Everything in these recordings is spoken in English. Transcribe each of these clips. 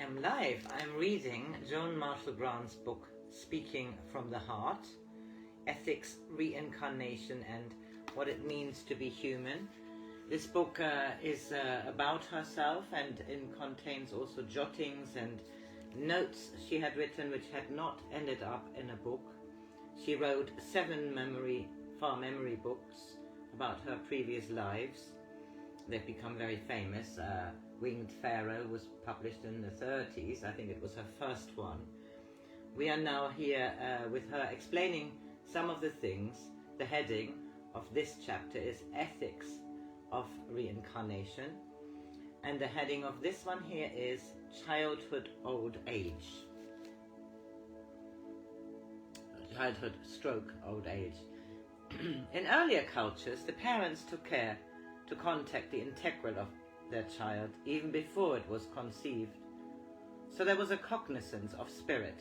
am live. I'm reading Joan Marshall Grant's book, Speaking from the Heart, Ethics, Reincarnation and What It Means to be Human. This book is about herself and contains also jottings and notes she had written which had not ended up in a book. She wrote 7 memory books about her previous lives. They've become very famous. Winged Pharaoh was published in the 30s. I think it was her first one. We are now here with her explaining some of the things. The heading of this chapter is Ethics of Reincarnation. And the heading of this one here is Childhood Old Age. Childhood stroke old age. In earlier cultures, the parents took care to contact the integral of their child even before it was conceived. So there was a cognizance of spirit,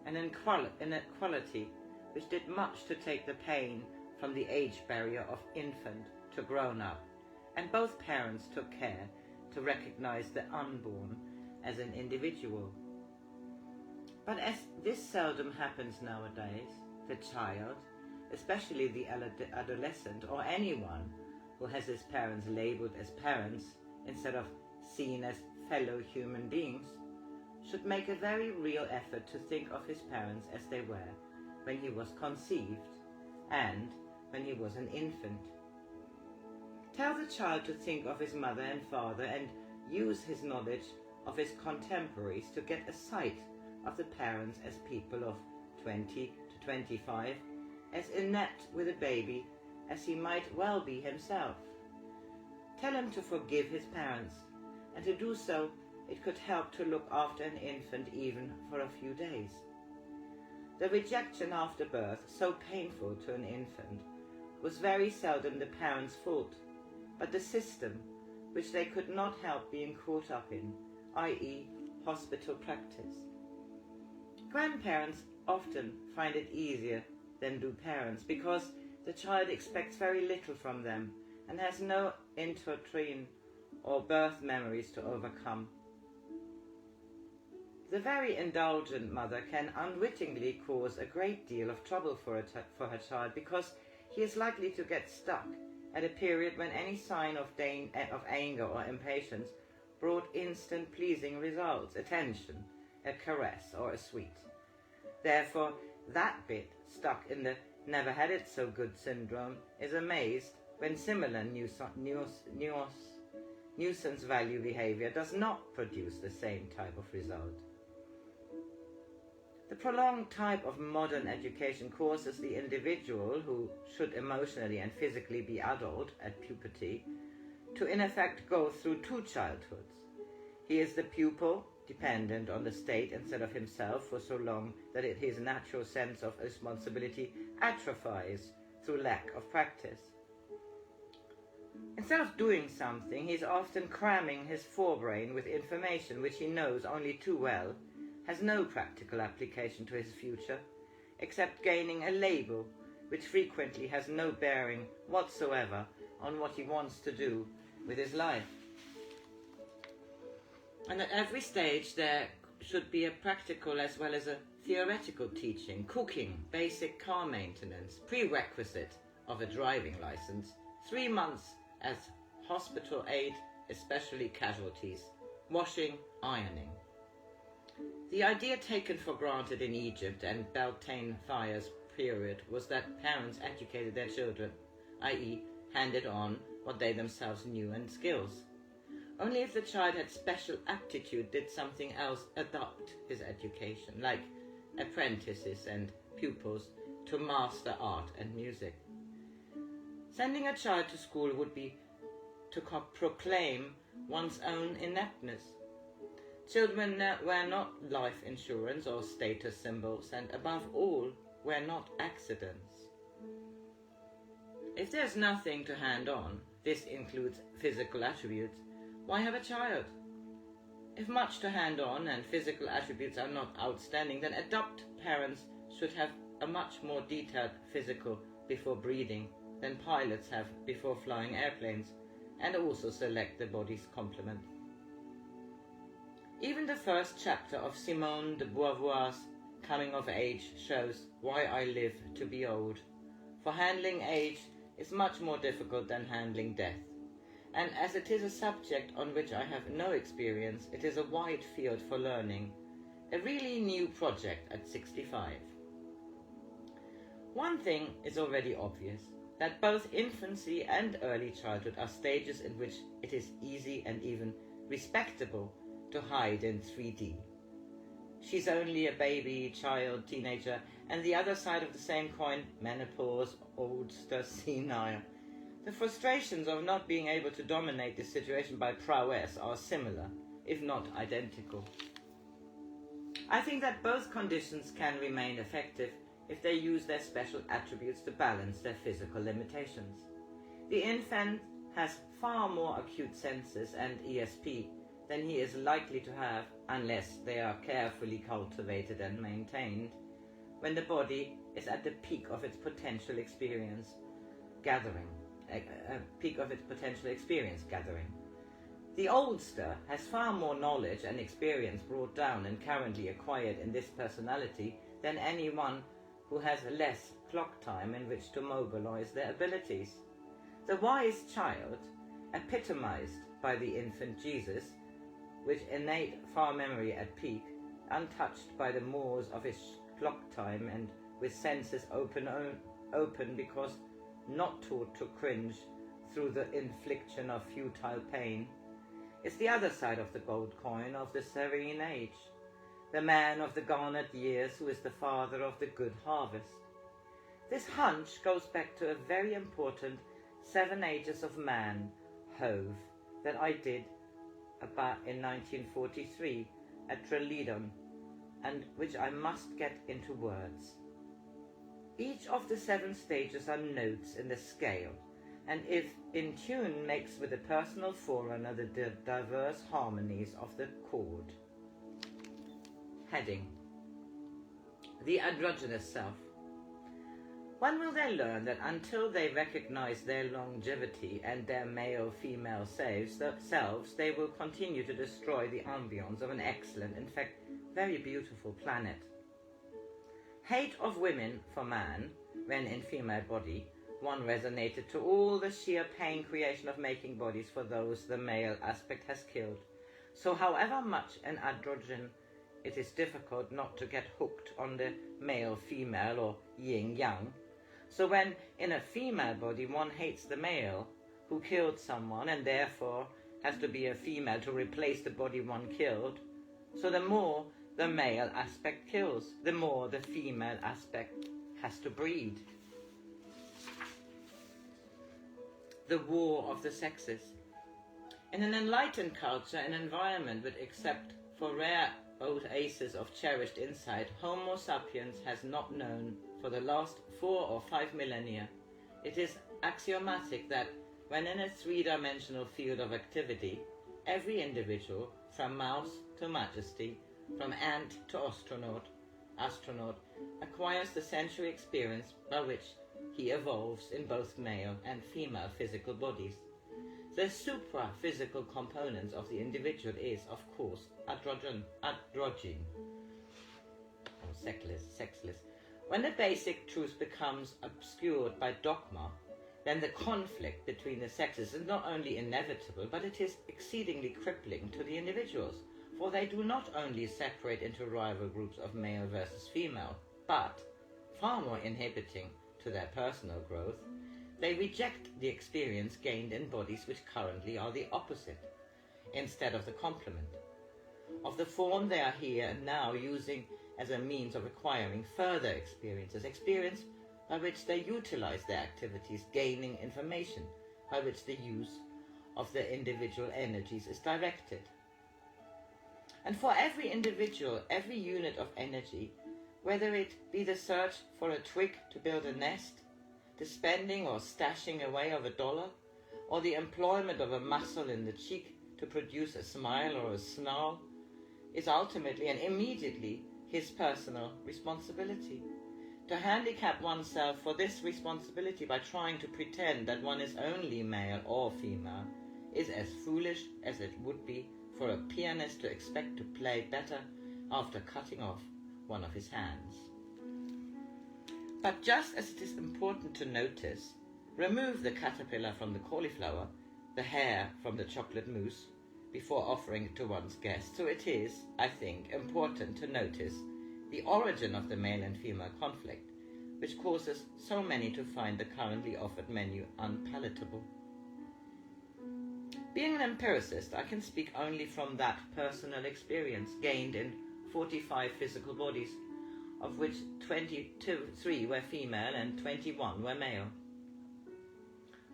an inequality which did much to take the pain from the age barrier of infant to grown up, and both parents took care to recognize the unborn as an individual. But as this seldom happens nowadays, the child, especially the adolescent or anyone who has his parents labeled as parents instead of seen as fellow human beings, should make a very real effort to think of his parents as they were when he was conceived and when he was an infant. Tell the child to think of his mother and father and use his knowledge of his contemporaries to get a sight of the parents as people of 20 to 25, as inept with a baby as he might well be himself. Tell him to forgive his parents, and to do so it could help to look after an infant even for a few days. The rejection after birth, so painful to an infant, was very seldom the parents' fault, but the system which they could not help being caught up in, i.e. hospital practice. Grandparents often find it easier than do parents because the child expects very little from them and has no intrauterine or birth memories to overcome. The very indulgent mother can unwittingly cause a great deal of trouble for her child because he is likely to get stuck at a period when any sign of anger or impatience brought instant pleasing results, attention, a caress or a sweet. Therefore, that bit stuck in the never had it so good syndrome is amazed when similar nuisance value behavior does not produce the same type of result. The prolonged type of modern education causes the individual, who should emotionally and physically be adult at puberty, to in effect go through 2 childhoods. He is the pupil, dependent on the state instead of himself for so long that his natural sense of responsibility atrophies through lack of practice. Instead of doing something, he is often cramming his forebrain with information which he knows only too well has no practical application to his future, except gaining a label which frequently has no bearing whatsoever on what he wants to do with his life. And at every stage there should be a practical as well as a theoretical teaching, cooking, basic car maintenance, prerequisite of a driving license, 3 months as hospital aid, especially casualties, washing, ironing. The idea taken for granted in Egypt and Beltane fires period was that parents educated their children, i.e. handed on what they themselves knew and skills. Only if the child had special aptitude did something else adopt his education, like apprentices and pupils to master art and music. Sending a child to school would be to proclaim one's own ineptness. Children were not life insurance or status symbols, and above all, were not accidents. If there's nothing to hand on, this includes physical attributes, why have a child? If much to hand on and physical attributes are not outstanding, then adopt parents should have a much more detailed physical before breeding than pilots have before flying airplanes, and also select the body's complement. Even the first chapter of Simone de Beauvoir's Coming of Age shows why I live to be old. For handling age is much more difficult than handling death. And as it is a subject on which I have no experience, it is a wide field for learning, a really new project at 65. One thing is already obvious, that both infancy and early childhood are stages in which it is easy and even respectable to hide in 3D. She's only a baby, child, teenager, and the other side of the same coin, menopause, oldster, senile. The frustrations of not being able to dominate the situation by prowess are similar, if not identical. I think that both conditions can remain effective if they use their special attributes to balance their physical limitations. The infant has far more acute senses and ESP than he is likely to have unless they are carefully cultivated and maintained, when the body is at the peak of its potential experience gathering. The oldster has far more knowledge and experience brought down and currently acquired in this personality than anyone who has less clock time in which to mobilize their abilities. The wise child, epitomized by the infant Jesus, with innate far memory at peak, untouched by the mores of his clock time and with senses open because not taught to cringe through the infliction of futile pain, is the other side of the gold coin of the serene age, the man of the garnered years who is the father of the good harvest. This hunch goes back to a very important 7 Ages of Man, Hove, that I did about in 1943 at Relied, and which I must get into words. Each of the 7 stages are notes in the scale, and if in tune makes with the personal forerunner the diverse harmonies of the chord. Heading: The androgynous self. When will they learn that until they recognize their longevity and their male-female selves, they will continue to destroy the ambience of an excellent, in fact, very beautiful planet? Hate of women for man, when in female body, one resonated to all the sheer pain creation of making bodies for those the male aspect has killed. So however much an androgen, it is difficult not to get hooked on the male-female or yin-yang. So when in a female body one hates the male who killed someone and therefore has to be a female to replace the body one killed, so the more the male aspect kills, the more the female aspect has to breed. The war of the sexes. In an enlightened culture, an environment which, except for rare oases of cherished insight, Homo sapiens has not known for the last 4 or 5 millennia, it is axiomatic that when in a 3-dimensional field of activity, every individual, from mouse to majesty, from ant to astronaut, acquires the sensory experience by which he evolves in both male and female physical bodies. The supra-physical components of the individual is, of course, androgyne, or sexless. When the basic truth becomes obscured by dogma, then the conflict between the sexes is not only inevitable, but it is exceedingly crippling to the individuals, for they do not only separate into rival groups of male versus female, but, far more inhibiting to their personal growth, they reject the experience gained in bodies which currently are the opposite, instead of the complement, of the form they are here and now using as a means of acquiring further experience by which they utilize their activities, gaining information by which the use of their individual energies is directed. And for every individual, every unit of energy, whether it be the search for a twig to build a nest, the spending or stashing away of $1, or the employment of a muscle in the cheek to produce a smile or a snarl, is ultimately and immediately his personal responsibility. To handicap oneself for this responsibility by trying to pretend that one is only male or female is as foolish as it would be for a pianist to expect to play better after cutting off one of his hands. But just as it is important to notice, remove the caterpillar from the cauliflower, the hair from the chocolate mousse, before offering it to one's guest, so it is, I think, important to notice the origin of the male and female conflict, which causes so many to find the currently offered menu unpalatable. Being an empiricist, I can speak only from that personal experience gained in 45 physical bodies, of which 23 were female and 21 were male.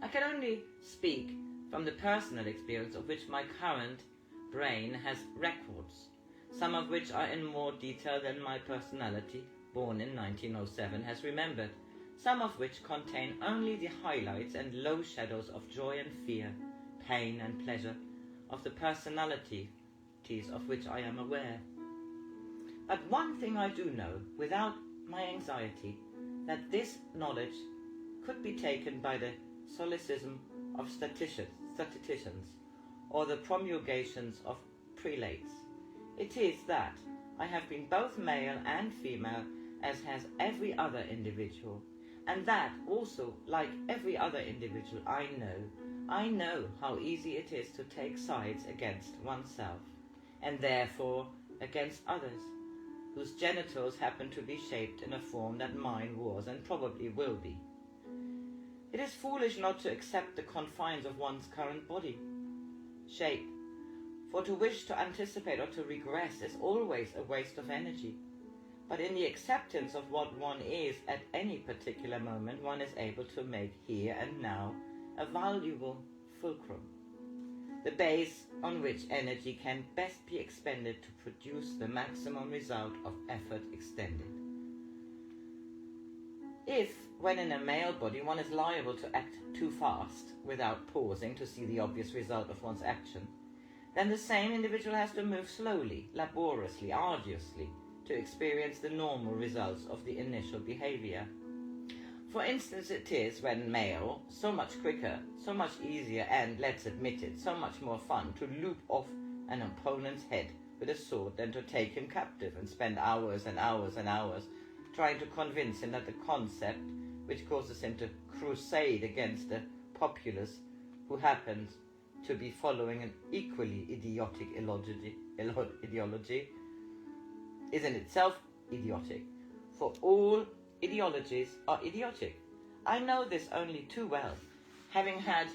I can only speak from the personal experience of which my current brain has records, some of which are in more detail than my personality, born in 1907, has remembered, some of which contain only the highlights and low shadows of joy and fear, pain and pleasure, of the personalities of which I am aware. But one thing I do know, without my anxiety, that this knowledge could be taken by the solecism of statisticians, or the promulgations of prelates. It is that I have been both male and female, as has every other individual, and that also, like every other individual I know how easy it is to take sides against oneself, and therefore against others, whose genitals happen to be shaped in a form that mine was and probably will be. It is foolish not to accept the confines of one's current body shape, for to wish to anticipate or to regress is always a waste of energy. But in the acceptance of what one is at any particular moment, one is able to make here and now a valuable fulcrum, the base on which energy can best be expended to produce the maximum result of effort extended. If, when in a male body, one is liable to act too fast without pausing to see the obvious result of one's action, then the same individual has to move slowly, laboriously, arduously, to experience the normal results of the initial behavior. For instance, it is, when male, so much quicker, so much easier, and, let's admit it, so much more fun to loop off an opponent's head with a sword than to take him captive and spend hours and hours and hours trying to convince him that the concept, which causes him to crusade against the populace who happens to be following an equally idiotic ideology, is in itself idiotic, for all ideologies are idiotic. I know this only too well, having had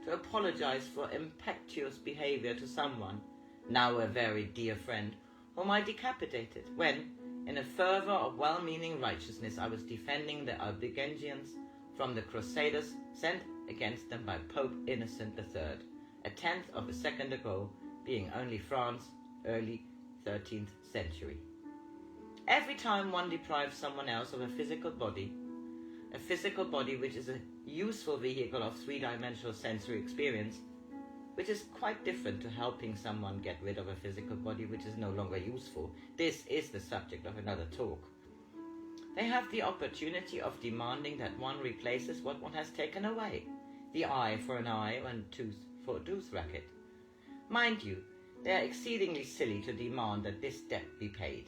to apologize for impetuous behavior to someone, now a very dear friend, whom I decapitated, when, in a fervor of well-meaning righteousness, I was defending the Albigensians from the Crusaders sent against them by Pope Innocent III, a tenth of a second ago, being only France, early 13th century. Every time one deprives someone else of a physical body which is a useful vehicle of three-dimensional sensory experience, which is quite different to helping someone get rid of a physical body which is no longer useful. This is the subject of another talk. They have the opportunity of demanding that one replaces what one has taken away, the eye for an eye and tooth for a tooth racket. Mind you, they are exceedingly silly to demand that this debt be paid.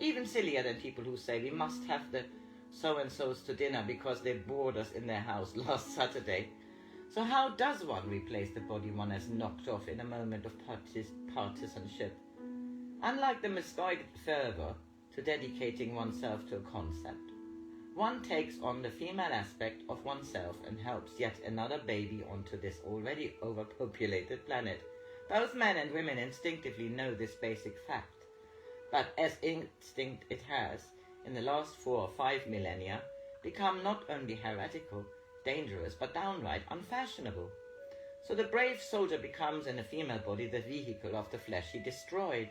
Even sillier than people who say we must have the so-and-sos to dinner because they bored us in their house last Saturday. So how does one replace the body one has knocked off in a moment of partisanship? Unlike the misguided fervor to dedicating oneself to a concept, one takes on the female aspect of oneself and helps yet another baby onto this already overpopulated planet. Both men and women instinctively know this basic fact, but as instinct it has, in the last 4 or 5 millennia, become not only heretical, dangerous, but downright unfashionable. So the brave soldier becomes in a female body the vehicle of the flesh he destroyed.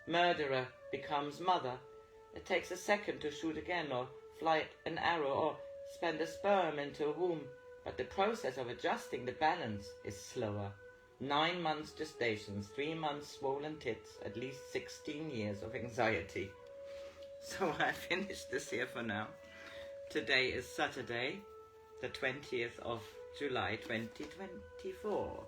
Murderer becomes mother. It takes a second to shoot again, or fly an arrow, or spend a sperm into a womb, but the process of adjusting the balance is slower. 9 months gestations, 3 months swollen tits, at least 16 years of anxiety. So I finished this here for now. Today is Saturday, the 20th of July 2024.